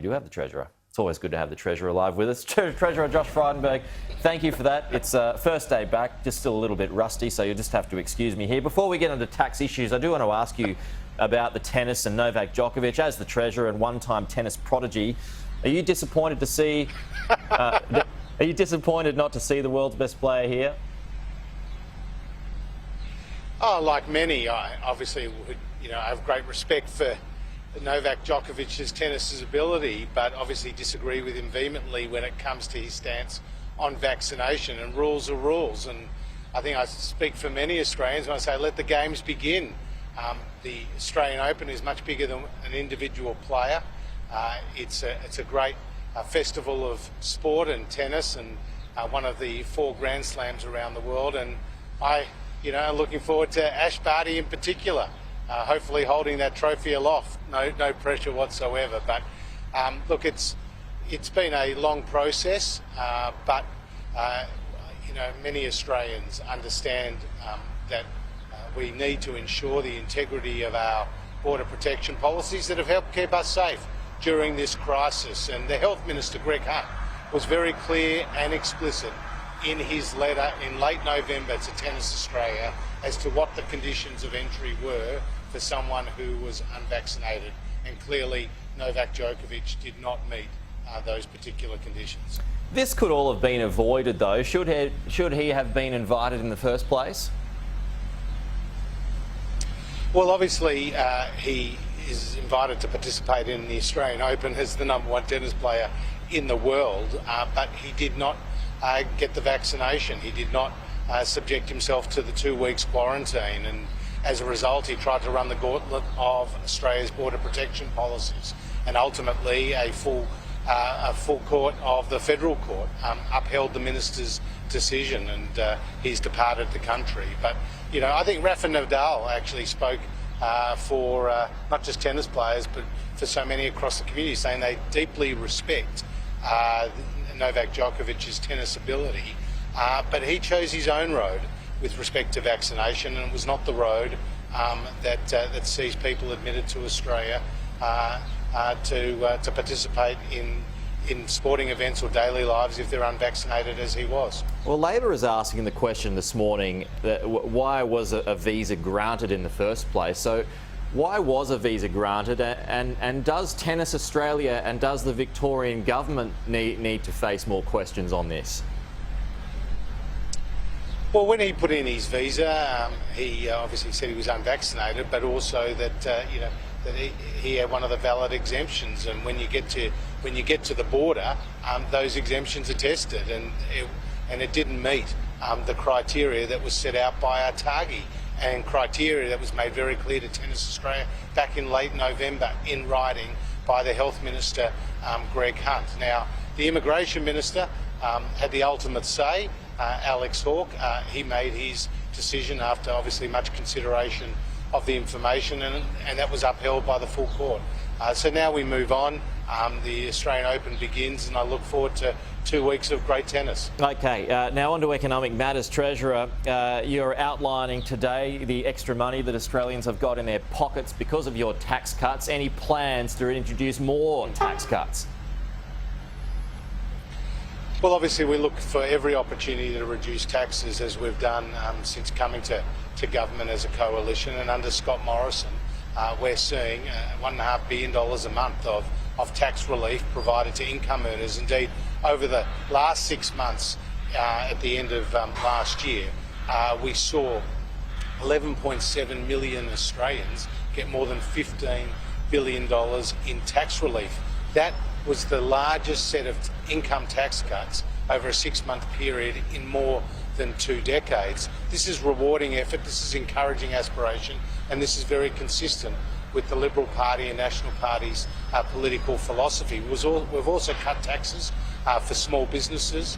We do have the Treasurer. It's always good to have the Treasurer live with us. Treasurer Josh Frydenberg, thank you for that. It's first day back, just still a little bit rusty, so you'll just have to excuse me here. Before we get into tax issues, I do want to ask you about the tennis and Novak Djokovic. As the Treasurer and one-time tennis prodigy, are you disappointed to see? Are you disappointed not to see the world's best player here? Oh, like many, I obviously would, have great respect for Novak Djokovic's tennis's ability, but obviously disagree with him vehemently when it comes to his stance on vaccination. And rules are rules. And I think I speak for many Australians when I say let the games begin. The Australian Open is much bigger than an individual player. It's a great festival of sport and tennis, and one of the 4 Grand Slams around the world. And I, looking forward to Ash Barty in particular. Hopefully holding that trophy aloft. No pressure whatsoever. But look, it's been a long process, but many Australians understand that we need to ensure the integrity of our border protection policies that have helped keep us safe during this crisis. And the Health Minister, Greg Hunt, was very clear and explicit in his letter in late November to Tennis Australia as to what the conditions of entry were for someone who was unvaccinated, and clearly Novak Djokovic did not meet those particular conditions. This could all have been avoided though. Should he have been invited in the first place? Well, obviously he is invited to participate in the Australian Open as the #1 tennis player in the world, but he did not get the vaccination. He did not subject himself to the 2 weeks quarantine, and as a result he tried to run the gauntlet of Australia's border protection policies, and ultimately a full court of the federal court upheld the minister's decision, and he's departed the country. But I think Rafa Nadal actually spoke for not just tennis players but for so many across the community, saying they deeply respect Novak Djokovic's tennis ability, but he chose his own road with respect to vaccination, and it was not the road that sees people admitted to Australia to participate in sporting events or daily lives if they're unvaccinated, as he was. Well, Labor is asking the question this morning that why was a visa granted in the first place? So why was a visa granted, and does Tennis Australia and does the Victorian government need to face more questions on this? Well, when he put in his visa, he obviously said he was unvaccinated, but also that that he had one of the valid exemptions. And when you get to the border, those exemptions are tested, and it didn't meet the criteria that was set out by ATAGI, and criteria that was made very clear to Tennis Australia back in late November in writing by the Health Minister, Greg Hunt. Now, the Immigration Minister had the ultimate say. Alex Hawke, he made his decision after obviously much consideration of the information, and that was upheld by the full court. So now we move on. The Australian Open begins, and I look forward to 2 weeks of great tennis. Okay, now on to economic matters. Treasurer, you're outlining today the extra money that Australians have got in their pockets because of your tax cuts. Any plans to introduce more tax cuts? Well, obviously we look for every opportunity to reduce taxes, as we've done since coming to government as a coalition. And under Scott Morrison, we're seeing $1.5 billion a month of tax relief provided to income earners. Indeed, over the last 6 months, at the end of last year, we saw 11.7 million Australians get more than $15 billion in tax relief. That was the largest set of income tax cuts over a 6-month period in more than 2 decades. This is rewarding effort, this is encouraging aspiration, and this is very consistent with the Liberal Party and National Party's political philosophy. We've also cut taxes for small businesses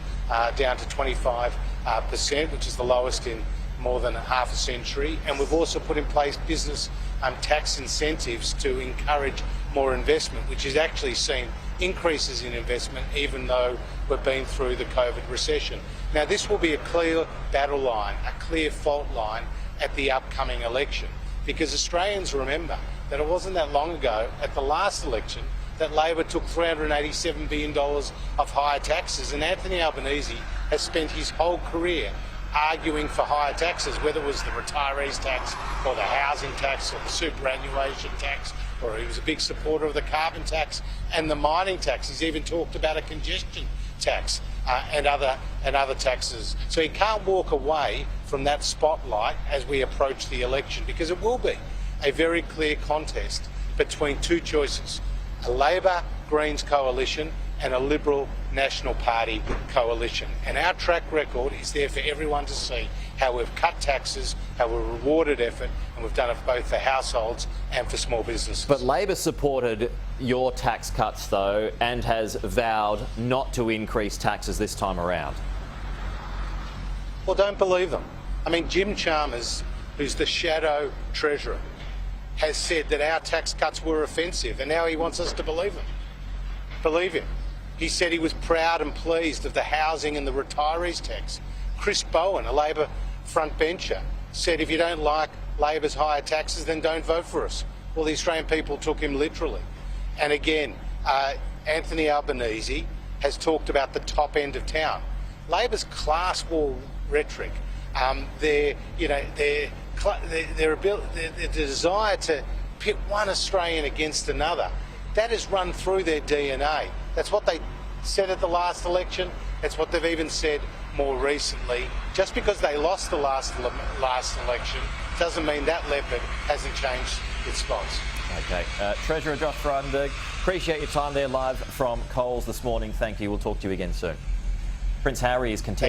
down to 25%, which is the lowest in more than half a century, and we've also put in place business tax incentives to encourage more investment, which has actually seen increases in investment even though we've been through the COVID recession. Now, this will be a clear battle line, a clear fault line at the upcoming election, because Australians remember that it wasn't that long ago, at the last election, that Labor took $387 billion of higher taxes, and Anthony Albanese has spent his whole career arguing for higher taxes, whether it was the retirees tax or the housing tax or the superannuation tax, or he was a big supporter of the carbon tax and the mining tax. He's even talked about a congestion tax and other taxes. So he can't walk away from that spotlight as we approach the election, because it will be a very clear contest between two choices: a Labor Greens coalition and a Liberal National Party coalition. And our track record is there for everyone to see how we've cut taxes, how we've rewarded effort, and we've done it both for households and for small businesses. But Labor supported your tax cuts, though, and has vowed not to increase taxes this time around. Well, don't believe them. I mean, Jim Chalmers, who's the shadow treasurer, has said that our tax cuts were offensive, and now he wants us to believe him. Believe him. He said he was proud and pleased of the housing and the retirees tax. Chris Bowen, a Labor frontbencher, said if you don't like Labor's higher taxes, then don't vote for us. Well, the Australian people took him literally. And again, Anthony Albanese has talked about the top end of town. Labor's class war rhetoric, their desire to pit one Australian against another, that has run through their DNA. That's what they said at the last election. That's what they've even said more recently. Just because they lost the last election doesn't mean that leopard hasn't changed its spots. Okay. Treasurer Josh Frydenberg, appreciate your time there live from Coles this morning. Thank you. We'll talk to you again soon. Prince Harry is continuing.